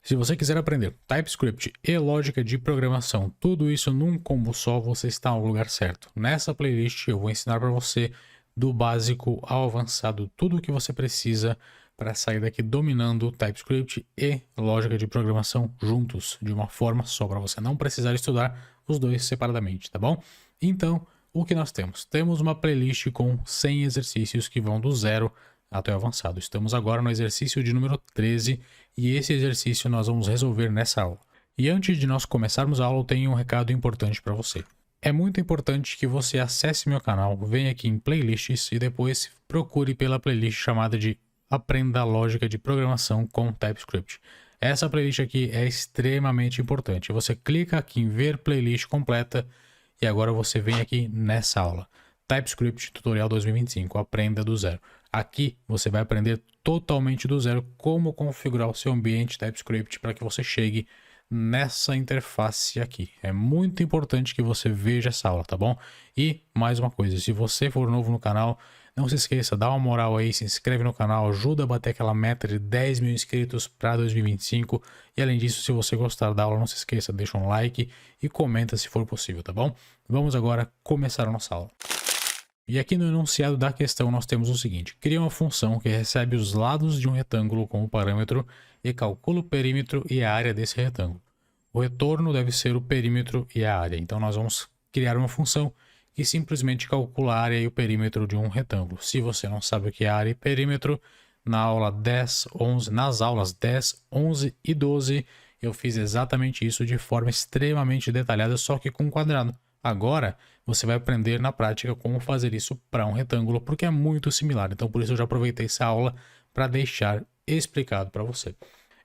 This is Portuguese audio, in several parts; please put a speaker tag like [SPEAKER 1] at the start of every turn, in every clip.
[SPEAKER 1] Se você quiser aprender TypeScript e lógica de programação, tudo isso num combo só, você está no lugar certo. Nessa playlist eu vou ensinar para você do básico ao avançado tudo o que você precisa para sair daqui dominando TypeScript e lógica de programação juntos, de uma forma só, para você não precisar estudar os dois separadamente, tá bom? Então, o que nós temos? Temos uma playlist com 100 exercícios que vão do zero até o avançado. Estamos agora no exercício de número 13 e esse exercício nós vamos resolver nessa aula. E antes de nós começarmos a aula, eu tenho um recado importante para você. É muito importante que você acesse meu canal, venha aqui em playlists e depois procure pela playlist chamada de Aprenda a Lógica de Programação com TypeScript. Essa playlist aqui é extremamente importante. Você clica aqui em ver playlist completa e agora você vem aqui nessa aula. TypeScript Tutorial 2025, aprenda do zero. Aqui você vai aprender totalmente do zero como configurar o seu ambiente TypeScript para que você chegue nessa interface aqui. É muito importante que você veja essa aula, tá bom? E mais uma coisa, se você for novo no canal, não se esqueça, dá uma moral aí, se inscreve no canal, ajuda a bater aquela meta de 10 mil inscritos para 2025. E além disso, se você gostar da aula, não se esqueça, deixa um like e comenta se for possível, tá bom? Vamos agora começar a nossa aula. E aqui no enunciado da questão nós temos o seguinte: cria uma função que recebe os lados de um retângulo como parâmetro e calcula o perímetro e a área desse retângulo. O retorno deve ser o perímetro e a área. Então nós vamos criar uma função que simplesmente calcula a área e o perímetro de um retângulo. Se você não sabe o que é área e perímetro, nas aulas 10, 11 e 12 eu fiz exatamente isso de forma extremamente detalhada, só que com quadrado. Agora você vai aprender na prática como fazer isso para um retângulo, porque é muito similar. Então por isso eu já aproveitei essa aula para deixar explicado para você.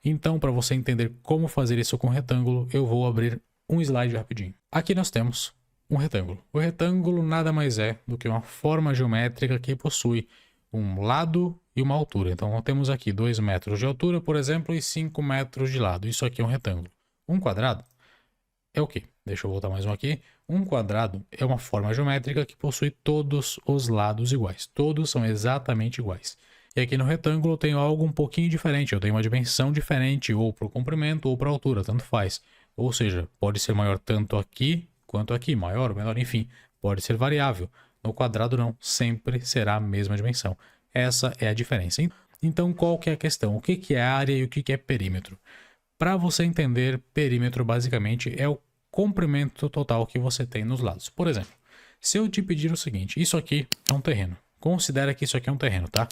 [SPEAKER 1] Então, para você entender como fazer isso com retângulo, eu vou abrir um slide rapidinho. Aqui nós temos um retângulo. O retângulo nada mais é do que uma forma geométrica que possui um lado e uma altura. Então temos aqui 2 metros de altura, por exemplo, e 5 metros de lado. Isso aqui é um retângulo. Um quadrado é o quê? Deixa eu voltar mais um aqui. Um quadrado é uma forma geométrica que possui todos os lados iguais. Todos são exatamente iguais. E aqui no retângulo eu tenho algo um pouquinho diferente. Eu tenho uma dimensão diferente, ou para o comprimento ou para a altura, tanto faz. Ou seja, pode ser maior tanto aqui quanto aqui, maior ou menor, enfim, pode ser variável. No quadrado não, sempre será a mesma dimensão. Essa é a diferença. Então qual que é a questão? O que é área e o que é perímetro? Para você entender, perímetro basicamente é o comprimento total que você tem nos lados. Por exemplo, se eu te pedir o seguinte, isso aqui é um terreno. Considera que isso aqui é um terreno, tá?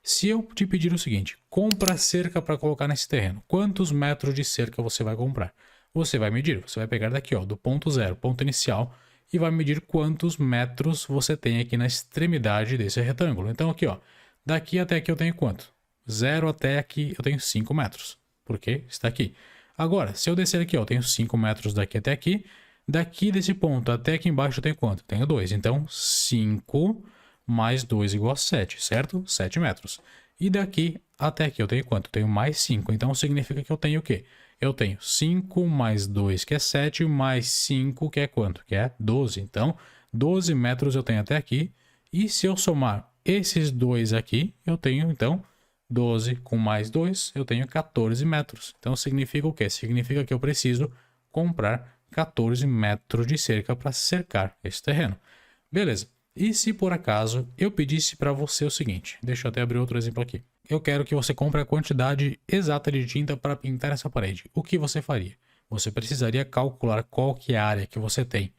[SPEAKER 1] Se eu te pedir o seguinte, compra cerca para colocar nesse terreno, quantos metros de cerca você vai comprar? Você vai medir, você vai pegar daqui, ó, do ponto zero, ponto inicial, e vai medir quantos metros você tem aqui na extremidade desse retângulo. Então aqui, ó, daqui até aqui eu tenho quanto? 0 até aqui eu tenho 5 metros, porque está aqui. Agora, se eu descer aqui, ó, eu tenho 5 metros daqui até aqui, daqui desse ponto até aqui embaixo eu tenho quanto? Tenho 2, então 5 mais 2 igual a 7, certo? 7 metros. E daqui até aqui eu tenho quanto? Eu tenho mais 5, então significa que eu tenho o quê? Eu tenho 5 mais 2, que é 7, mais 5, que é quanto? Que é 12. Então, 12 metros eu tenho até aqui. E se eu somar esses dois aqui, eu tenho, então, 12 com mais 2, eu tenho 14 metros. Então, significa o quê? Significa que eu preciso comprar 14 metros de cerca para cercar esse terreno. Beleza. E se por acaso eu pedisse para você o seguinte, deixa eu até abrir outro exemplo aqui. Eu quero que você compre a quantidade exata de tinta para pintar essa parede. O que você faria? Você precisaria calcular qual que é a área que você tem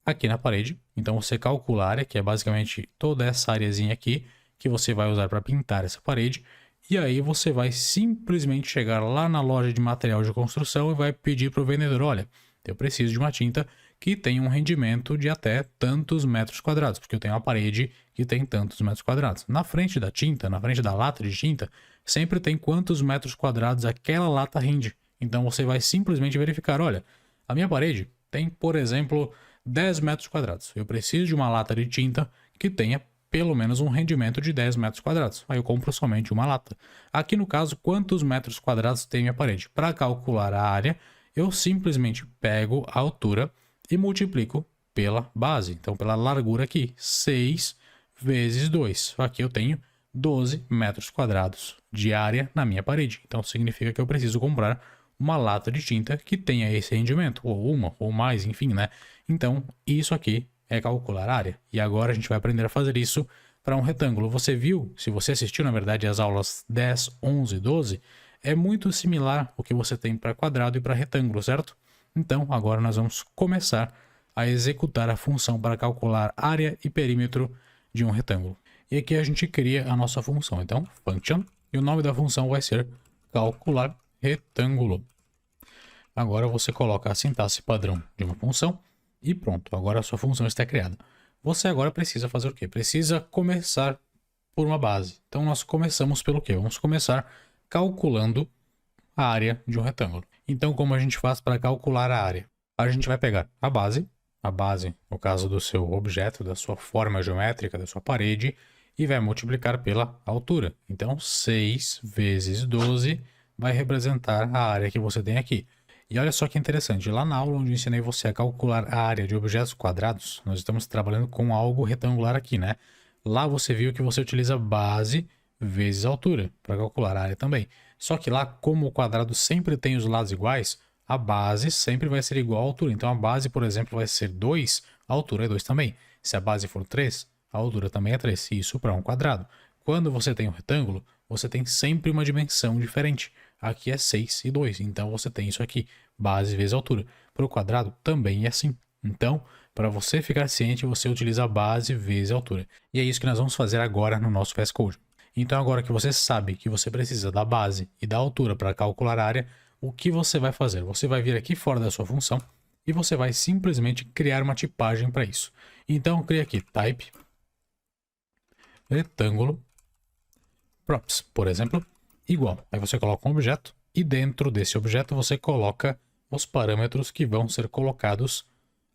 [SPEAKER 1] aqui na parede. Então você calcula a área, que é basicamente toda essa areazinha aqui, que você vai usar para pintar essa parede. E aí você vai simplesmente chegar lá na loja de material de construção e vai pedir para o vendedor, olha, eu preciso de uma tinta que tem um rendimento de até tantos metros quadrados, porque eu tenho uma parede que tem tantos metros quadrados. Na frente da tinta, na frente da lata de tinta, sempre tem quantos metros quadrados aquela lata rende. Então você vai simplesmente verificar, olha, a minha parede tem, por exemplo, 10 metros quadrados. Eu preciso de uma lata de tinta que tenha pelo menos um rendimento de 10 metros quadrados. Aí eu compro somente uma lata. Aqui no caso, quantos metros quadrados tem minha parede? Para calcular a área, eu simplesmente pego a altura e multiplico pela base, então pela largura aqui, 6 vezes 2. Aqui eu tenho 12 metros quadrados de área na minha parede, então significa que eu preciso comprar uma lata de tinta que tenha esse rendimento, ou uma, ou mais, enfim, né? Então, isso aqui é calcular a área. E agora a gente vai aprender a fazer isso para um retângulo. Você viu, se você assistiu, na verdade, as aulas 10, 11, 12, é muito similar o que você tem para quadrado e para retângulo, certo? Então, agora nós vamos começar a executar a função para calcular área e perímetro de um retângulo. E aqui a gente cria a nossa função. Então, function, e o nome da função vai ser calcular retângulo. Agora você coloca a sintaxe padrão de uma função e pronto, agora a sua função está criada. Você agora precisa fazer o quê? Precisa começar por uma base. Então nós começamos pelo quê? Vamos começar calculando a área de um retângulo. Então como a gente faz para calcular a área? A gente vai pegar a base, no caso do seu objeto, da sua forma geométrica, da sua parede, e vai multiplicar pela altura. Então 6 vezes 12 vai representar a área que você tem aqui. E olha só que interessante, lá na aula onde eu ensinei você a calcular a área de objetos quadrados, nós estamos trabalhando com algo retangular aqui, né? Lá você viu que você utiliza base vezes altura para calcular a área também. Só que lá, como o quadrado sempre tem os lados iguais, a base sempre vai ser igual à altura. Então a base, por exemplo, vai ser 2, a altura é 2 também. Se a base for 3, a altura também é 3, isso para um quadrado. Quando você tem um retângulo, você tem sempre uma dimensão diferente. Aqui é 6 e 2, então você tem isso aqui, base vezes altura. Para o quadrado também é assim. Então, para você ficar ciente, você utiliza a base vezes altura. E é isso que nós vamos fazer agora no nosso VS Code. Então agora que você sabe que você precisa da base e da altura para calcular a área, o que você vai fazer? Você vai vir aqui fora da sua função e você vai simplesmente criar uma tipagem para isso. Então cria aqui type retângulo props, por exemplo, igual. Aí você coloca um objeto e dentro desse objeto você coloca os parâmetros que vão ser colocados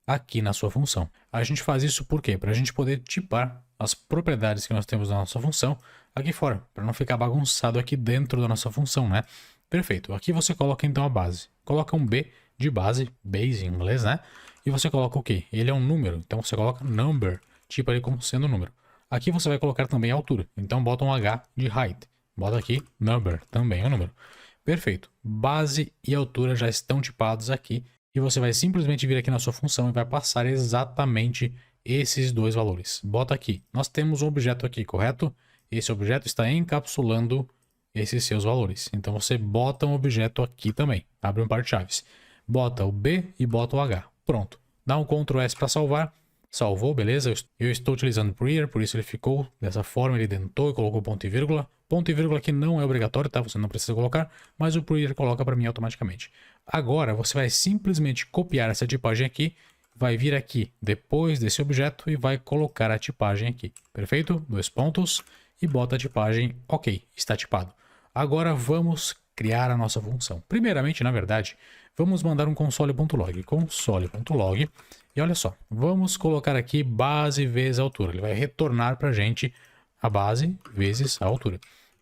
[SPEAKER 1] aqui na sua função. A gente faz isso por quê? Para a gente poder tipar as propriedades que nós temos na nossa função aqui fora, para não ficar bagunçado aqui dentro da nossa função, né? Perfeito. Aqui você coloca então a base. Coloca um B de base, base em inglês, né? E você coloca o quê? Ele é um número, então você coloca number, tipo ele como sendo um número. Aqui você vai colocar também a altura, então bota um H de height. Bota aqui number, também é um número. Perfeito. Base e altura já estão tipados aqui. E você vai simplesmente vir aqui na sua função e vai passar exatamente esses dois valores. Bota aqui. Nós temos um objeto aqui, correto? Esse objeto está encapsulando esses seus valores. Então você bota um objeto aqui também. Abre um par de chaves. Bota o B e bota o H. Pronto. Dá um Ctrl S para salvar. Salvou, beleza? Eu estou utilizando Preer, por isso ele ficou dessa forma. Ele dentou e colocou ponto e vírgula. Ponto e vírgula aqui não é obrigatório, tá? Você não precisa colocar, mas o Preer coloca para mim automaticamente. Agora você vai simplesmente copiar essa tipagem aqui, vai vir aqui depois desse objeto e vai colocar a tipagem aqui. Perfeito? 2 pontos e bota a tipagem OK, está tipado. Agora vamos criar a nossa função. Primeiramente, na verdade, vamos mandar um console.log. Console.log. E olha só, vamos colocar aqui base vezes altura. Ele vai retornar para a gente a base vezes a altura.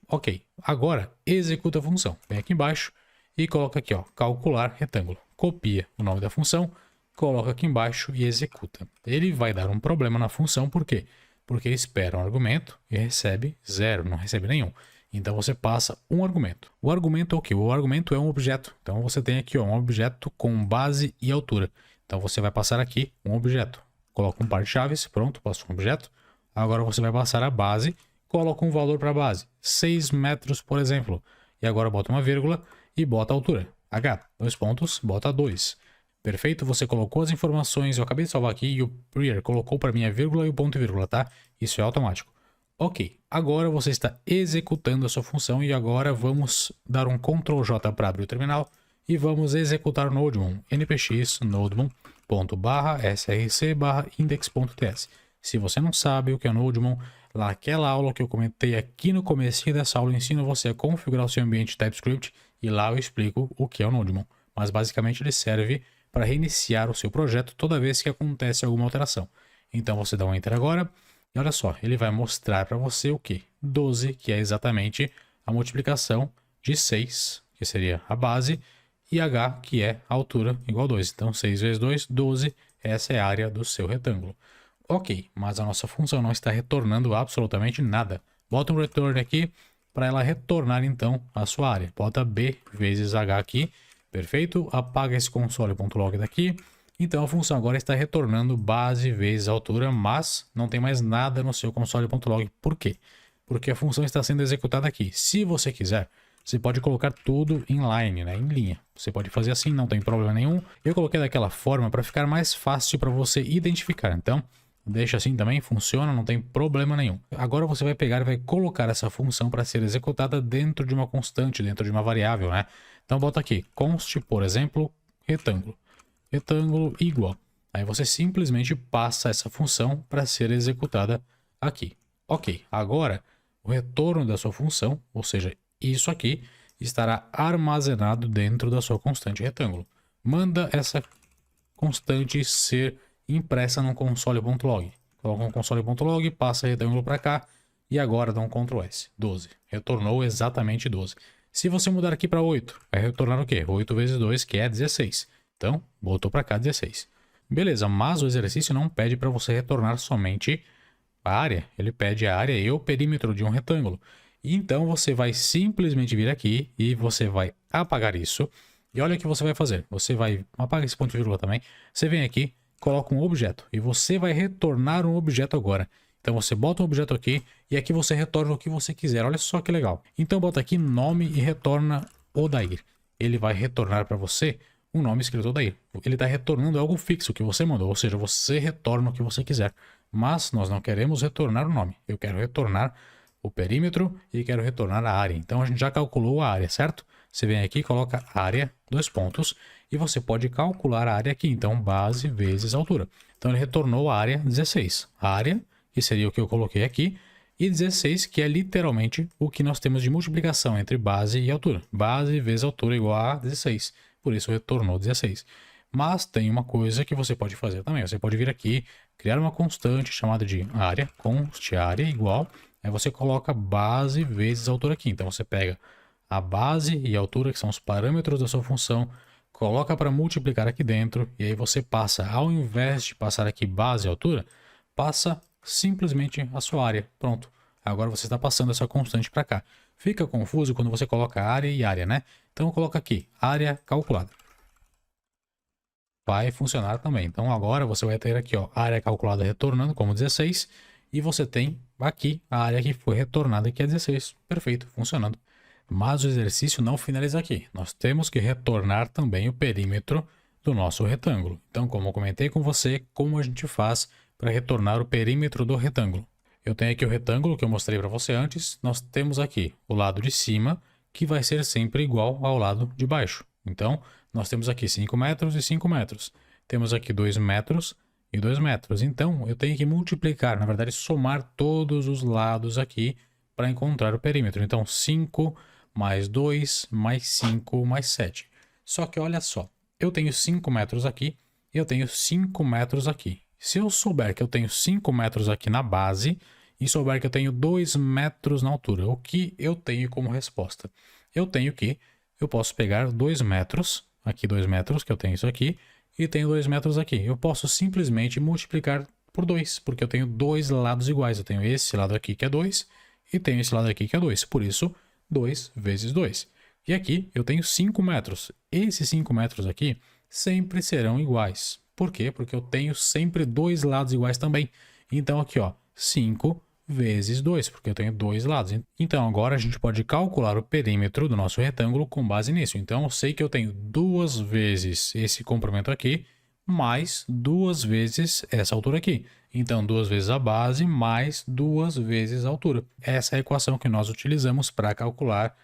[SPEAKER 1] Ok, agora executa a função. Vem aqui embaixo e coloca aqui, ó, calcular retângulo. Copia o nome da função, coloca aqui embaixo e executa. Ele vai dar um problema na função, por quê? Porque ele espera um argumento e recebe 0, não recebe nenhum. Então você passa um argumento. O argumento é o quê? O argumento é um objeto. Então você tem aqui, ó, um objeto com base e altura. Então você vai passar aqui um objeto. Coloca um par de chaves, pronto, passa um objeto. Agora você vai passar a base, coloca um valor para a base, 6 metros, por exemplo. E agora bota uma vírgula e bota a altura. H, 2 pontos, bota 2. Perfeito? Você colocou as informações, eu acabei de salvar aqui e o Preer colocou para mim a vírgula e o ponto e vírgula, tá? Isso é automático. Ok, agora você está executando a sua função e agora vamos dar um Ctrl J para abrir o terminal e vamos executar o Nodemon, npx nodemon.src/index.ts. Se você não sabe o que é Nodemon, naquela aula que eu comentei aqui no começo dessa aula, eu ensino você a configurar o seu ambiente TypeScript e lá eu explico o que é o Nodemon. Mas basicamente ele serve para reiniciar o seu projeto toda vez que acontece alguma alteração. Então você dá um Enter agora e olha só, ele vai mostrar para você o que? 12, que é exatamente a multiplicação de 6, que seria a base, e H, que é a altura, igual a 2. Então 6 vezes 2, 12, essa é a área do seu retângulo. Ok, mas a nossa função não está retornando absolutamente nada. Bota um return aqui para ela retornar então a sua área. Bota B vezes H aqui Perfeito? Apaga esse console.log daqui. Então a função agora está retornando base vezes altura, mas não tem mais nada no seu console.log. Por quê? Porque a função está sendo executada aqui. Se você quiser, você pode colocar tudo inline, né, em linha. Você pode fazer assim, não tem problema nenhum. Eu coloquei daquela forma para ficar mais fácil para você identificar. Então, deixa assim também, funciona, não tem problema nenhum. Agora você vai pegar e vai colocar essa função para ser executada dentro de uma constante, dentro de uma variável, né? Então bota aqui, const, por exemplo, retângulo. Retângulo igual. Aí você simplesmente passa essa função para ser executada aqui. Ok, agora o retorno da sua função, ou seja, isso aqui, estará armazenado dentro da sua constante retângulo. Manda essa constante ser impressa no console.log. Coloca no console.log, passa retângulo para cá e agora dá um Ctrl S. 12. Retornou exatamente 12. Se você mudar aqui para 8, vai retornar o quê? 8 vezes 2, que é 16. Então, botou para cá 16. Beleza, mas o exercício não pede para você retornar somente a área. Ele pede a área e o perímetro de um retângulo. Então, você vai simplesmente vir aqui e você vai apagar isso. E olha o que você vai fazer. Você vai apagar esse ponto e vírgula também. Você vem aqui, coloca um objeto e você vai retornar um objeto agora. Então você bota um objeto aqui e aqui você retorna o que você quiser. Olha só que legal. Então bota aqui nome e retorna Odair. Ele vai retornar para você um nome escrito Odair. Ele está retornando algo fixo que você mandou, ou seja, você retorna o que você quiser. Mas nós não queremos retornar o nome. Eu quero retornar o perímetro e quero retornar a área. Então a gente já calculou a área, certo? Você vem aqui, coloca área, 2 pontos, e você pode calcular a área aqui. Então base vezes altura. Então ele retornou a área 16. A área, que seria o que eu coloquei aqui, e 16, que é literalmente o que nós temos de multiplicação entre base e altura. Base vezes altura igual a 16. Por isso retornou 16. Mas tem uma coisa que você pode fazer também. Você pode vir aqui, criar uma constante chamada de área, const área igual. Aí você coloca base vezes altura aqui. Então você pega a base e a altura, que são os parâmetros da sua função, coloca para multiplicar aqui dentro. E aí você passa, ao invés de passar aqui base e altura, passa simplesmente a sua área. Pronto. Agora você está passando essa constante para cá. Fica confuso quando você coloca área e área, né? Então coloca aqui, área calculada. Vai funcionar também. Então agora você vai ter aqui, ó, área calculada retornando como 16. E você tem aqui a área que foi retornada, que é 16. Perfeito, funcionando. Mas o exercício não finaliza aqui. Nós temos que retornar também o perímetro do nosso retângulo. Então, como eu comentei com você, como a gente faz para retornar o perímetro do retângulo. Eu tenho aqui o retângulo que eu mostrei para você antes. Nós temos aqui o lado de cima, que vai ser sempre igual ao lado de baixo. Então, nós temos aqui 5 metros e 5 metros. Temos aqui 2 metros e 2 metros. Então, eu tenho que multiplicar, na verdade, somar todos os lados aqui para encontrar o perímetro. Então, 5 mais 2 mais 5 mais 7. Só que olha só, eu tenho 5 metros aqui e eu tenho 5 metros aqui. Se eu souber que eu tenho 5 metros aqui na base e souber que eu tenho 2 metros na altura, o que eu tenho como resposta? Eu posso pegar 2 metros, aqui 2 metros, que eu tenho isso aqui, e tenho 2 metros aqui. Eu posso simplesmente multiplicar por 2, porque eu tenho dois lados iguais. Eu tenho esse lado aqui que é 2 e tenho esse lado aqui que é 2. Por isso, 2 vezes 2. E aqui eu tenho 5 metros. Esses 5 metros aqui sempre serão iguais. Por quê? Porque eu tenho sempre dois lados iguais também. Então aqui, ó, 5 vezes 2, porque eu tenho dois lados. Então agora a gente pode calcular o perímetro do nosso retângulo com base nisso. Então eu sei que eu tenho 2 vezes esse comprimento aqui, mais 2 vezes essa altura aqui. Então 2 vezes a base, mais 2 vezes a altura. Essa é a equação que nós utilizamos para calcular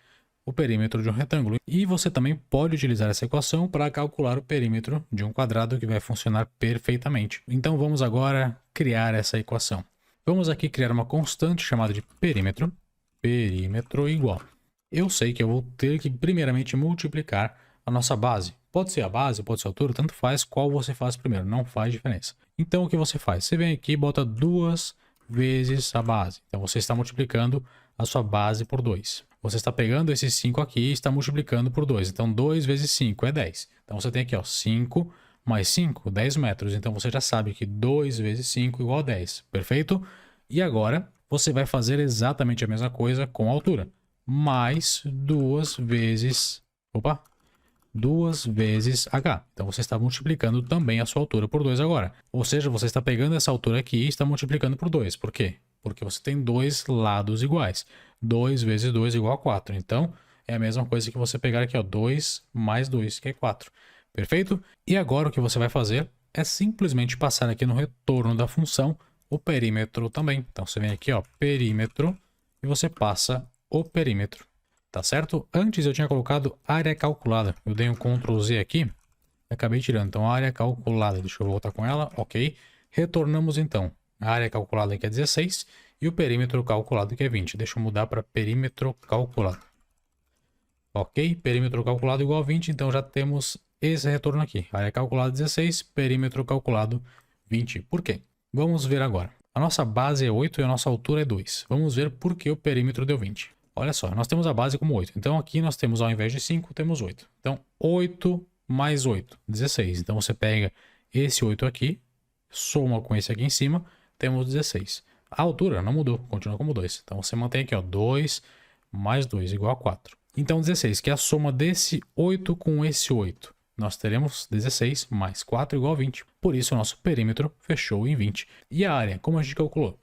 [SPEAKER 1] o perímetro de um retângulo. E você também pode utilizar essa equação para calcular o perímetro de um quadrado, que vai funcionar perfeitamente. Então vamos agora criar essa equação. Vamos aqui criar uma constante chamada de perímetro. Perímetro igual. Eu sei que eu vou ter que primeiramente multiplicar a nossa base. Pode ser a base, pode ser a altura, tanto faz qual você faz primeiro, não faz diferença. Então o que você faz? Você vem aqui e bota 2 vezes a base. Então você está multiplicando a sua base por 2. Você está pegando esse 5 aqui e está multiplicando por 2. Então 2 vezes 5 é 10. Então você tem aqui, ó, 5 mais 5, 10 metros. Então você já sabe que 2 vezes 5 igual a 10. Perfeito? E agora você vai fazer exatamente a mesma coisa com a altura. Mais 2 vezes... Opa! 2 vezes h. Então você está multiplicando também a sua altura por 2 agora. Ou seja, você está pegando essa altura aqui e está multiplicando por 2. Por quê? Porque você tem dois lados iguais. 2 vezes 2 igual a 4. Então, é a mesma coisa que você pegar aqui, ó, 2 mais 2, que é 4. Perfeito? E agora o que você vai fazer é simplesmente passar aqui no retorno da função o perímetro também. Então, você vem aqui, ó, perímetro, e você passa o perímetro. Tá certo? Antes eu tinha colocado área calculada. Eu dei um Ctrl Z aqui e acabei tirando. Então, área calculada. Deixa eu voltar com ela. Ok. Retornamos então. A área calculada que é 16 e o perímetro calculado que é 20. Deixa eu mudar para perímetro calculado. Ok. Perímetro calculado igual a 20. Então, já temos esse retorno aqui. Área calculada 16, perímetro calculado 20. Por quê? Vamos ver agora. A nossa base é 8 e a nossa altura é 2. Vamos ver por que o perímetro deu 20. Olha só, nós temos a base como 8. Então aqui nós temos, ao invés de 5, temos 8. Então 8 mais 8, 16. Então você pega esse 8 aqui, soma com esse aqui em cima, temos 16. A altura não mudou, continua como 2. Então você mantém aqui, ó, 2 mais 2 igual a 4. Então 16, que é a soma desse 8 com esse 8. Nós teremos 16 mais 4 igual a 20. Por isso o nosso perímetro fechou em 20. E a área, como a gente calculou?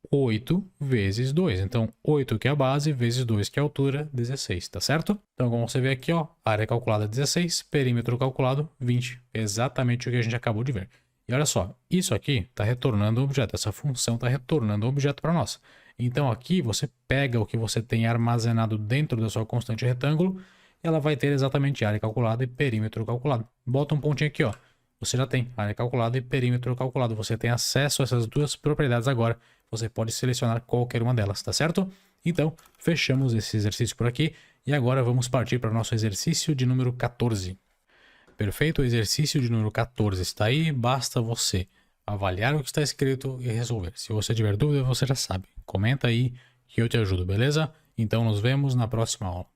[SPEAKER 1] 8 vezes 2. Então, 8 que é a base, vezes 2 que é a altura, 16, tá certo? Então, como você vê aqui, ó, área calculada 16, perímetro calculado 20. Exatamente o que a gente acabou de ver. E olha só, isso aqui está retornando um objeto, essa função está retornando um objeto para nós. Então, aqui você pega o que você tem armazenado dentro da sua constante retângulo, e ela vai ter exatamente área calculada e perímetro calculado. Bota um pontinho aqui, ó. Você já tem área calculada e perímetro calculado. Você tem acesso a essas duas propriedades agora. Você pode selecionar qualquer uma delas, tá certo? Então, fechamos esse exercício por aqui. E agora vamos partir para o nosso exercício de número 14. Perfeito? O exercício de número 14 está aí. Basta você avaliar o que está escrito e resolver. Se você tiver dúvida, você já sabe. Comenta aí que eu te ajudo, beleza? Então, nos vemos na próxima aula.